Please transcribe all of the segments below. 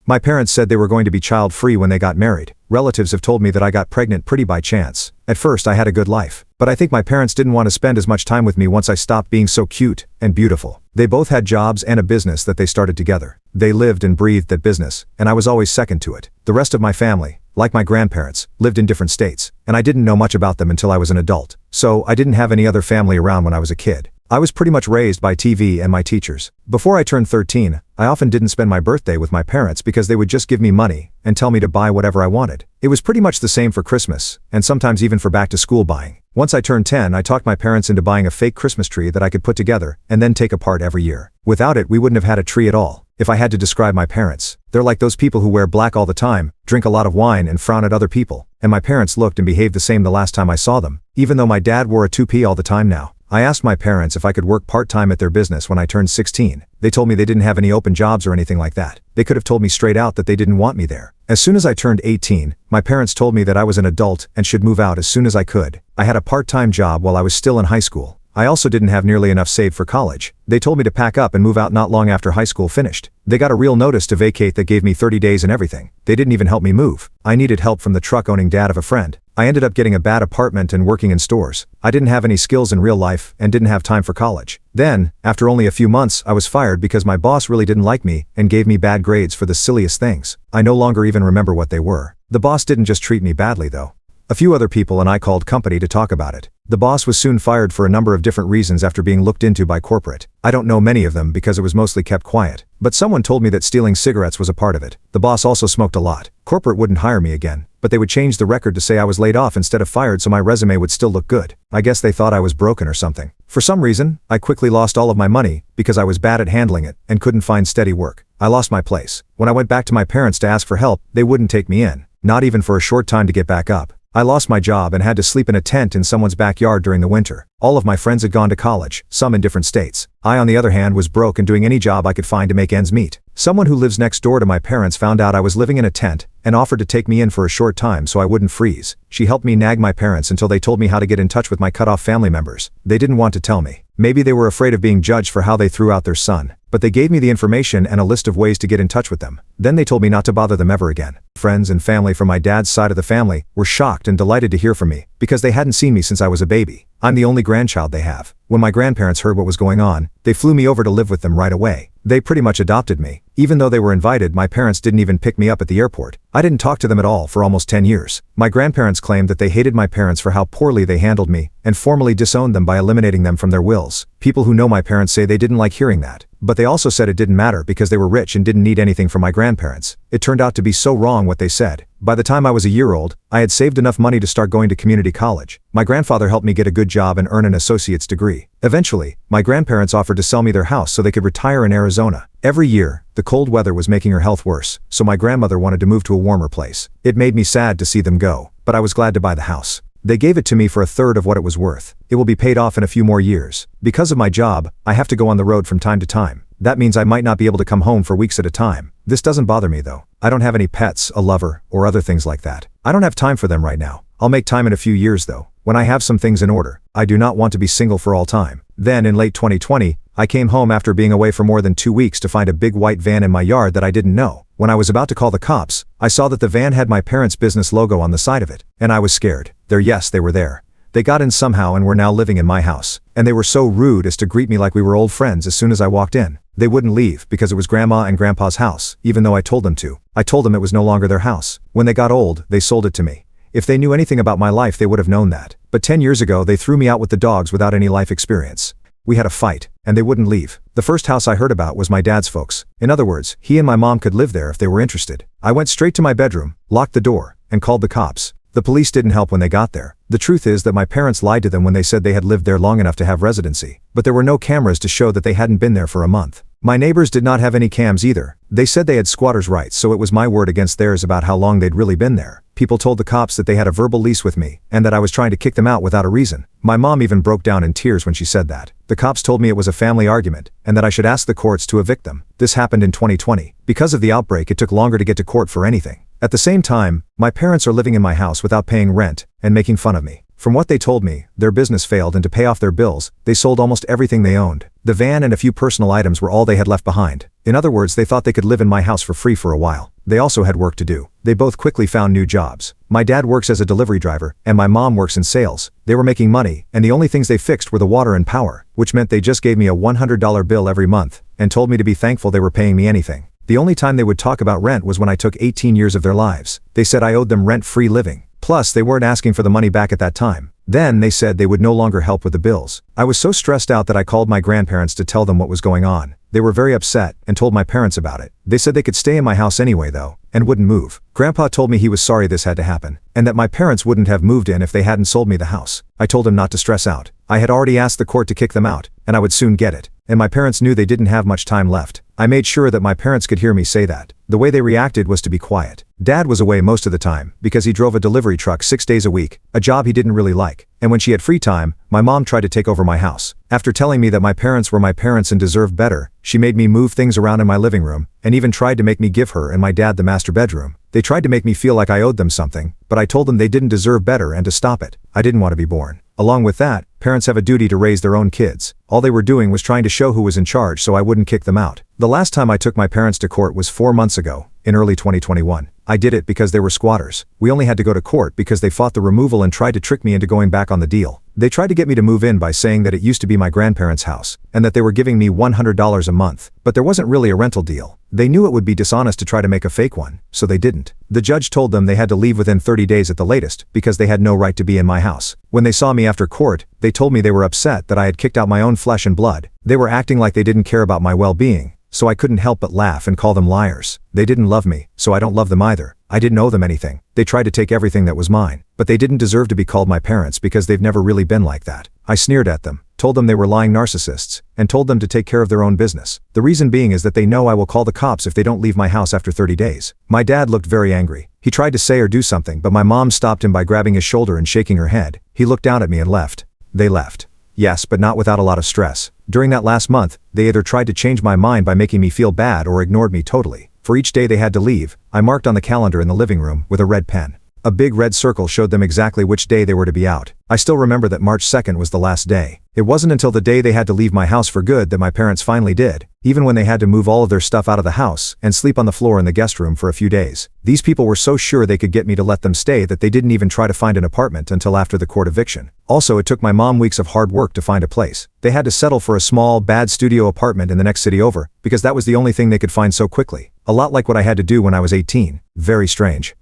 My parents said they were going to be child-free when they got married. Relatives have told me that I got pregnant pretty by chance. At first I had a good life, but I think my parents didn't want to spend as much time with me once I stopped being so cute and beautiful. They both had jobs and a business that they started together. They lived and breathed that business, and I was always second to it. The rest of my family, like my grandparents, lived in different states, and I didn't know much about them until I was an adult. So I didn't have any other family around when I was a kid. I was pretty much raised by TV and my teachers. Before I turned 13, I often didn't spend my birthday with my parents because they would just give me money and tell me to buy whatever I wanted. It was pretty much the same for Christmas, and sometimes even for back-to-school buying. Once I turned 10, I talked my parents into buying a fake Christmas tree that I could put together and then take apart every year. Without it, we wouldn't have had a tree at all. If I had to describe my parents, they're like those people who wear black all the time, drink a lot of wine and frown at other people. And my parents looked and behaved the same the last time I saw them, even though my dad wore a toupee all the time now. I asked my parents if I could work part-time at their business when I turned 16. They told me they didn't have any open jobs or anything like that. They could have told me straight out that they didn't want me there. As soon as I turned 18, my parents told me that I was an adult and should move out as soon as I could. I had a part-time job while I was still in high school. I also didn't have nearly enough saved for college. They told me to pack up and move out not long after high school finished. They got a real notice to vacate that gave me 30 days and everything. They didn't even help me move. I needed help from the truck-owning dad of a friend. I ended up getting a bad apartment and working in stores. I didn't have any skills in real life and didn't have time for college. Then, after only a few months, I was fired because my boss really didn't like me and gave me bad grades for the silliest things. I no longer even remember what they were. The boss didn't just treat me badly though. A few other people and I called company to talk about it. The boss was soon fired for a number of different reasons after being looked into by corporate. I don't know many of them because it was mostly kept quiet. But someone told me that stealing cigarettes was a part of it. The boss also smoked a lot. Corporate wouldn't hire me again, but they would change the record to say I was laid off instead of fired so my resume would still look good. I guess they thought I was broken or something. For some reason, I quickly lost all of my money because I was bad at handling it and couldn't find steady work. I lost my place. When I went back to my parents to ask for help, they wouldn't take me in, not even for a short time to get back up. I lost my job and had to sleep in a tent in someone's backyard during the winter. All of my friends had gone to college, some in different states. I, on the other hand, was broke and doing any job I could find to make ends meet. Someone who lives next door to my parents found out I was living in a tent and offered to take me in for a short time so I wouldn't freeze. She helped me nag my parents until they told me how to get in touch with my cut-off family members. They didn't want to tell me. Maybe they were afraid of being judged for how they threw out their son. But they gave me the information and a list of ways to get in touch with them. Then they told me not to bother them ever again. Friends and family from my dad's side of the family were shocked and delighted to hear from me, because they hadn't seen me since I was a baby. I'm the only grandchild they have. When my grandparents heard what was going on, they flew me over to live with them right away. They pretty much adopted me. Even though they were invited, my parents didn't even pick me up at the airport. I didn't talk to them at all for almost 10 years. My grandparents claimed that they hated my parents for how poorly they handled me, and formally disowned them by eliminating them from their wills. People who know my parents say they didn't like hearing that. But they also said it didn't matter because they were rich and didn't need anything from my grandparents. It turned out to be so wrong what they said. By the time I was a year old, I had saved enough money to start going to community college. My grandfather helped me get a good job and earn an associate's degree. Eventually, my grandparents offered to sell me their house so they could retire in Arizona. Every year, the cold weather was making her health worse, so my grandmother wanted to move to a warmer place. It made me sad to see them go, but I was glad to buy the house. They gave it to me for a third of what it was worth. It will be paid off in a few more years. Because of my job, I have to go on the road from time to time. That means I might not be able to come home for weeks at a time. This doesn't bother me though. I don't have any pets, a lover, or other things like that. I don't have time for them right now. I'll make time in a few years though, when I have some things in order. I do not want to be single for all time. Then in late 2020, I came home after being away for more than 2 weeks to find a big white van in my yard that I didn't know. When I was about to call the cops, I saw that the van had my parents' business logo on the side of it, and I was scared. Yes, they were there. They got in somehow and were now living in my house. And they were so rude as to greet me like we were old friends as soon as I walked in. They wouldn't leave because it was Grandma and Grandpa's house, even though I told them to. I told them it was no longer their house. When they got old, they sold it to me. If they knew anything about my life, they would have known that. But 10 years ago, they threw me out with the dogs without any life experience. We had a fight, and they wouldn't leave. The first house I heard about was my dad's folks. In other words, he and my mom could live there if they were interested. I went straight to my bedroom, locked the door, and called the cops. The police didn't help when they got there. The truth is that my parents lied to them when they said they had lived there long enough to have residency, but there were no cameras to show that they hadn't been there for a month. My neighbors did not have any cams either. They said they had squatters' rights, so it was my word against theirs about how long they'd really been there. People told the cops that they had a verbal lease with me, and that I was trying to kick them out without a reason. My mom even broke down in tears when she said that. The cops told me it was a family argument, and that I should ask the courts to evict them. This happened in 2020. Because of the outbreak, it took longer to get to court for anything. At the same time, my parents are living in my house without paying rent, and making fun of me. From what they told me, their business failed, and to pay off their bills, they sold almost everything they owned. The van and a few personal items were all they had left behind. In other words, they thought they could live in my house for free for a while. They also had work to do. They both quickly found new jobs. My dad works as a delivery driver, and my mom works in sales. They were making money, and the only things they fixed were the water and power, which meant they just gave me a $100 bill every month, and told me to be thankful they were paying me anything. The only time they would talk about rent was when I took 18 years of their lives. They said I owed them rent-free living. Plus, they weren't asking for the money back at that time. Then they said they would no longer help with the bills. I was so stressed out that I called my grandparents to tell them what was going on. They were very upset and told my parents about it. They said they could stay in my house anyway though, and wouldn't move. Grandpa told me he was sorry this had to happen, and that my parents wouldn't have moved in if they hadn't sold me the house. I told him not to stress out. I had already asked the court to kick them out, and I would soon get it. And my parents knew they didn't have much time left. I made sure that my parents could hear me say that. The way they reacted was to be quiet. Dad was away most of the time, because he drove a delivery truck 6 days a week, a job he didn't really like. And when she had free time, my mom tried to take over my house. After telling me that my parents were my parents and deserved better, she made me move things around in my living room, and even tried to make me give her and my dad the master bedroom. They tried to make me feel like I owed them something, but I told them they didn't deserve better and to stop it. I didn't want to be born. Along with that, parents have a duty to raise their own kids. All they were doing was trying to show who was in charge so I wouldn't kick them out. The last time I took my parents to court was 4 months ago, in early 2021. I did it because they were squatters. We only had to go to court because they fought the removal and tried to trick me into going back on the deal. They tried to get me to move in by saying that it used to be my grandparents' house, and that they were giving me $100 a month, but there wasn't really a rental deal. They knew it would be dishonest to try to make a fake one, so they didn't. The judge told them they had to leave within 30 days at the latest, because they had no right to be in my house. When they saw me after court, they told me they were upset that I had kicked out my own flesh and blood. They were acting like they didn't care about my well-being, so I couldn't help but laugh and call them liars. They didn't love me, so I don't love them either. I didn't owe them anything. They tried to take everything that was mine, but they didn't deserve to be called my parents because they've never really been like that. I sneered at them, told them they were lying narcissists, and told them to take care of their own business. The reason being is that they know I will call the cops if they don't leave my house after 30 days. My dad looked very angry. He tried to say or do something, but my mom stopped him by grabbing his shoulder and shaking her head. He looked down at me and left. They left. Yes, but not without a lot of stress. During that last month, they either tried to change my mind by making me feel bad or ignored me totally. For each day they had to leave, I marked on the calendar in the living room with a red pen. A big red circle showed them exactly which day they were to be out. I still remember that March 2nd was the last day. It wasn't until the day they had to leave my house for good that my parents finally did, even when they had to move all of their stuff out of the house and sleep on the floor in the guest room for a few days. These people were so sure they could get me to let them stay that they didn't even try to find an apartment until after the court eviction. Also, it took my mom weeks of hard work to find a place. They had to settle for a small, bad studio apartment in the next city over, because that was the only thing they could find so quickly. A lot like what I had to do when I was 18. Very strange.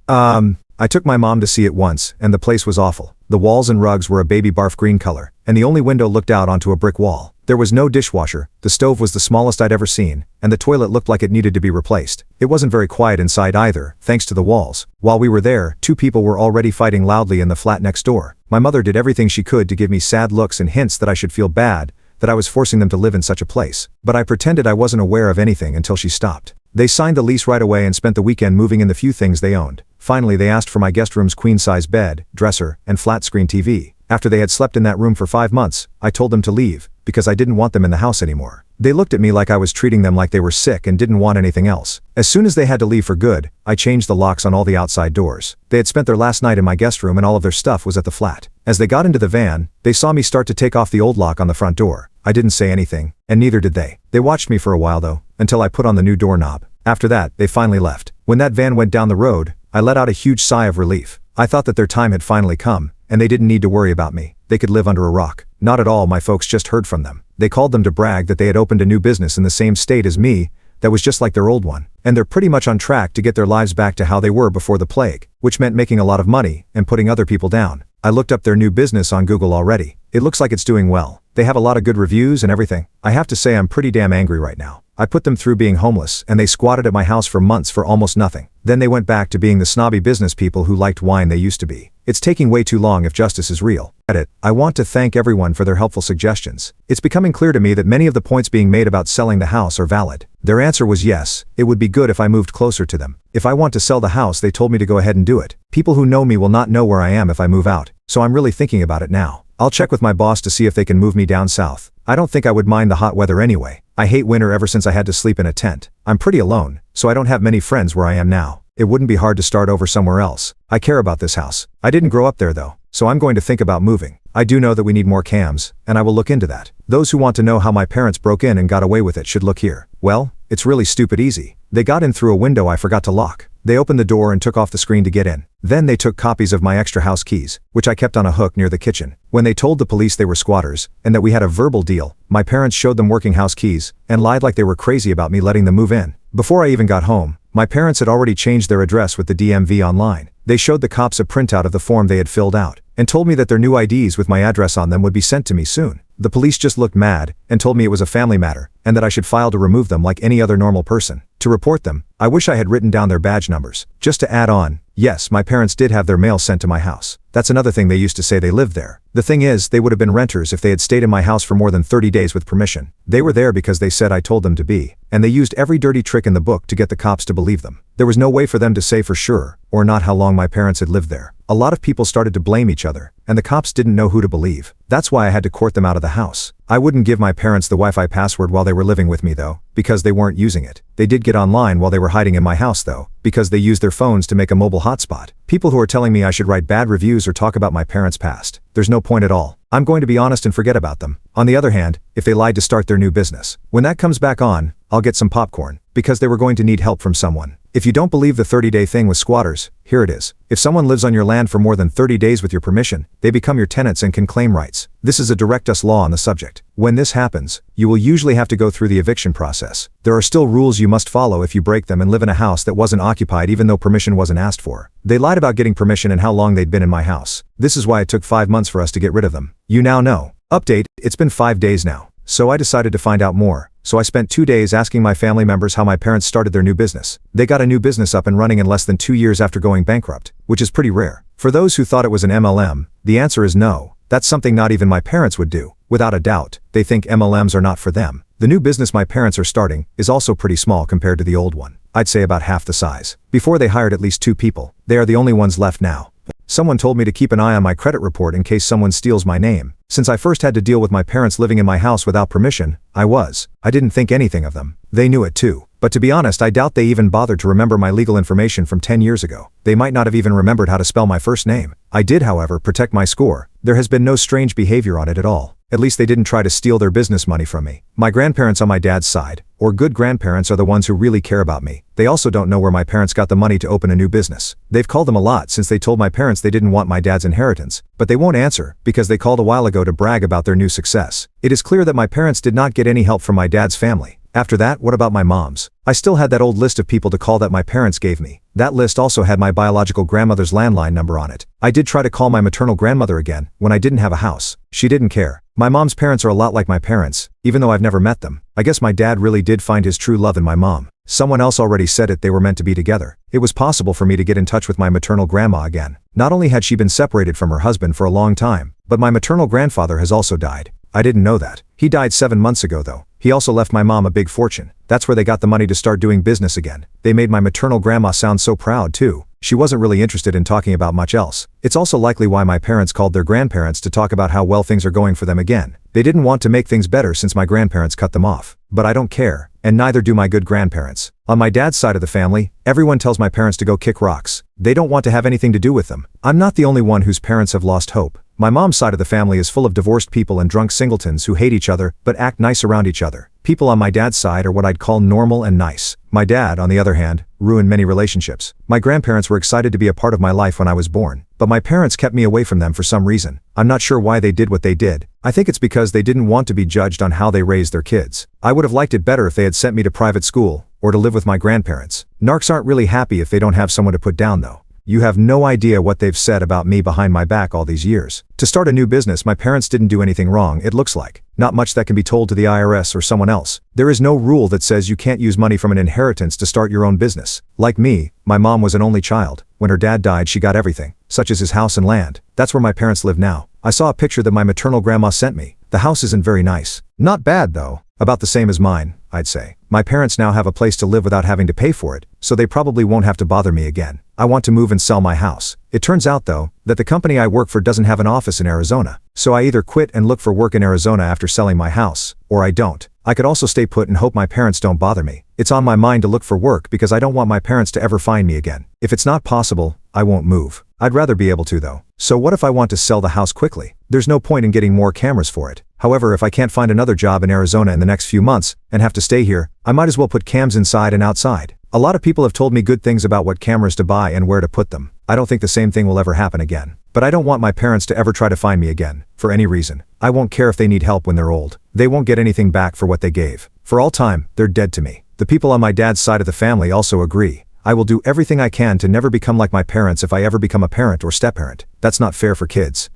I took my mom to see it once, and the place was awful. The walls and rugs were a baby barf green color, and the only window looked out onto a brick wall. There was no dishwasher, the stove was the smallest I'd ever seen, and the toilet looked like it needed to be replaced. It wasn't very quiet inside either, thanks to the walls. While we were there, 2 people were already fighting loudly in the flat next door. My mother did everything she could to give me sad looks and hints that I should feel bad, that I was forcing them to live in such a place. But I pretended I wasn't aware of anything until she stopped. They signed the lease right away and spent the weekend moving in the few things they owned. Finally, they asked for my guest room's queen-size bed, dresser, and flat-screen TV. After they had slept in that room for 5 months, I told them to leave, because I didn't want them in the house anymore. They looked at me like I was treating them like they were sick and didn't want anything else. As soon as they had to leave for good, I changed the locks on all the outside doors. They had spent their last night in my guest room and all of their stuff was at the flat. As they got into the van, they saw me start to take off the old lock on the front door. I didn't say anything, and neither did they. They watched me for a while though, until I put on the new doorknob. After that, they finally left. When that van went down the road, I let out a huge sigh of relief. I thought that their time had finally come, and they didn't need to worry about me. They could live under a rock. Not at all. My folks just heard from them. They called them to brag that they had opened a new business in the same state as me, that was just like their old one. And they're pretty much on track to get their lives back to how they were before the plague, which meant making a lot of money and putting other people down. I looked up their new business on Google already. It looks like it's doing well. They have a lot of good reviews and everything. I have to say I'm pretty damn angry right now. I put them through being homeless, and they squatted at my house for months for almost nothing. Then they went back to being the snobby business people who liked wine they used to be. It's taking way too long if justice is real. Edit. I want to thank everyone for their helpful suggestions. It's becoming clear to me that many of the points being made about selling the house are valid. Their answer was yes, it would be good if I moved closer to them. If I want to sell the house, they told me to go ahead and do it. People who know me will not know where I am if I move out, so I'm really thinking about it now. I'll check with my boss to see if they can move me down south. I don't think I would mind the hot weather anyway. I hate winter ever since I had to sleep in a tent. I'm pretty alone, so I don't have many friends where I am now. It wouldn't be hard to start over somewhere else. I care about this house. I didn't grow up there though, so I'm going to think about moving. I do know that we need more cams, and I will look into that. Those who want to know how my parents broke in and got away with it should look here. Well, it's really stupid easy. They got in through a window I forgot to lock. They opened the door and took off the screen to get in. Then they took copies of my extra house keys, which I kept on a hook near the kitchen. When they told the police they were squatters, and that we had a verbal deal, my parents showed them working house keys, and lied like they were crazy about me letting them move in. Before I even got home, my parents had already changed their address with the DMV online. They showed the cops a printout of the form they had filled out, and told me that their new IDs with my address on them would be sent to me soon. The police just looked mad, and told me it was a family matter, and that I should file to remove them like any other normal person. To report them, I wish I had written down their badge numbers. Just to add on, yes, my parents did have their mail sent to my house. That's another thing they used to say they lived there. The thing is, they would have been renters if they had stayed in my house for more than 30 days with permission. They were there because they said I told them to be, and they used every dirty trick in the book to get the cops to believe them. There was no way for them to say for sure, or not, how long my parents had lived there. A lot of people started to blame each other, and the cops didn't know who to believe. That's why I had to court them out of the house. I wouldn't give my parents the Wi-Fi password while they were living with me though, because they weren't using it. They did get online while they were hiding in my house though, because they used their phones to make a mobile hotspot. People who are telling me I should write bad reviews or talk about my parents' past, there's no point at all. I'm going to be honest and forget about them. On the other hand, if they lied to start their new business, when that comes back on, I'll get some popcorn, because they were going to need help from someone. If you don't believe the 30-day thing with squatters, here it is. If someone lives on your land for more than 30 days with your permission, they become your tenants and can claim rights. This is a direct us law on the subject. When this happens, you will usually have to go through the eviction process. There are still rules you must follow if you break them and live in a house that wasn't occupied even though permission wasn't asked for. They lied about getting permission and how long they'd been in my house. This is why it took 5 months for us to get rid of them. You now know. Update, it's been 5 days now. So I decided to find out more. So I spent 2 days asking my family members how my parents started their new business. They got a new business up and running in less than 2 years after going bankrupt, which is pretty rare. For those who thought it was an MLM, the answer is no. That's something not even my parents would do. Without a doubt, they think MLMs are not for them. The new business my parents are starting is also pretty small compared to the old one. I'd say about half the size. Before they hired at least 2 people. They are the only ones left now. Someone told me to keep an eye on my credit report in case someone steals my name. Since I first had to deal with my parents living in my house without permission, I didn't think anything of them. They knew it too. But to be honest, I doubt they even bothered to remember my legal information from 10 years ago. They might not have even remembered how to spell my first name. I did, however, protect my score. There has been no strange behavior on it at all. At least they didn't try to steal their business money from me. My grandparents on my dad's side, or good grandparents, are the ones who really care about me. They also don't know where my parents got the money to open a new business. They've called them a lot since they told my parents they didn't want my dad's inheritance, but they won't answer because they called a while ago to brag about their new success. It is clear that my parents did not get any help from my dad's family. After that, what about my mom's? I still had that old list of people to call that my parents gave me. That list also had my biological grandmother's landline number on it. I did try to call my maternal grandmother again when I didn't have a house. She didn't care. My mom's parents are a lot like my parents, even though I've never met them. I guess my dad really did find his true love in my mom. Someone else already said it, they were meant to be together. It was possible for me to get in touch with my maternal grandma again. Not only had she been separated from her husband for a long time, but my maternal grandfather has also died. I didn't know that. He died 7 months ago though. He also left my mom a big fortune. That's where they got the money to start doing business again. They made my maternal grandma sound so proud too. She wasn't really interested in talking about much else. It's also likely why my parents called their grandparents to talk about how well things are going for them again. They didn't want to make things better since my grandparents cut them off. But I don't care, and neither do my good grandparents. On my dad's side of the family, everyone tells my parents to go kick rocks. They don't want to have anything to do with them. I'm not the only one whose parents have lost hope. My mom's side of the family is full of divorced people and drunk singletons who hate each other but act nice around each other. People on my dad's side are what I'd call normal and nice. My dad, on the other hand, ruined many relationships. My grandparents were excited to be a part of my life when I was born, but my parents kept me away from them for some reason. I'm not sure why they did what they did. I think it's because they didn't want to be judged on how they raised their kids. I would have liked it better if they had sent me to private school, or to live with my grandparents. Narcs aren't really happy if they don't have someone to put down though. You have no idea what they've said about me behind my back all these years. To start a new business, my parents didn't do anything wrong, it looks like. Not much that can be told to the IRS or someone else. There is no rule that says you can't use money from an inheritance to start your own business. Like me, my mom was an only child. When her dad died, she got everything, such as his house and land. That's where my parents live now. I saw a picture that my maternal grandma sent me. The house isn't very nice. Not bad though. About the same as mine, I'd say. My parents now have a place to live without having to pay for it, so they probably won't have to bother me again. I want to move and sell my house. It turns out though, that the company I work for doesn't have an office in Arizona. So I either quit and look for work in Arizona after selling my house, or I don't. I could also stay put and hope my parents don't bother me. It's on my mind to look for work because I don't want my parents to ever find me again. If it's not possible, I won't move. I'd rather be able to though. So what if I want to sell the house quickly? There's no point in getting more cameras for it. However, if I can't find another job in Arizona in the next few months, and have to stay here, I might as well put cams inside and outside. A lot of people have told me good things about what cameras to buy and where to put them. I don't think the same thing will ever happen again. But I don't want my parents to ever try to find me again, for any reason. I won't care if they need help when they're old. They won't get anything back for what they gave. For all time, they're dead to me. The people on my dad's side of the family also agree. I will do everything I can to never become like my parents if I ever become a parent or step-parent. That's not fair for kids.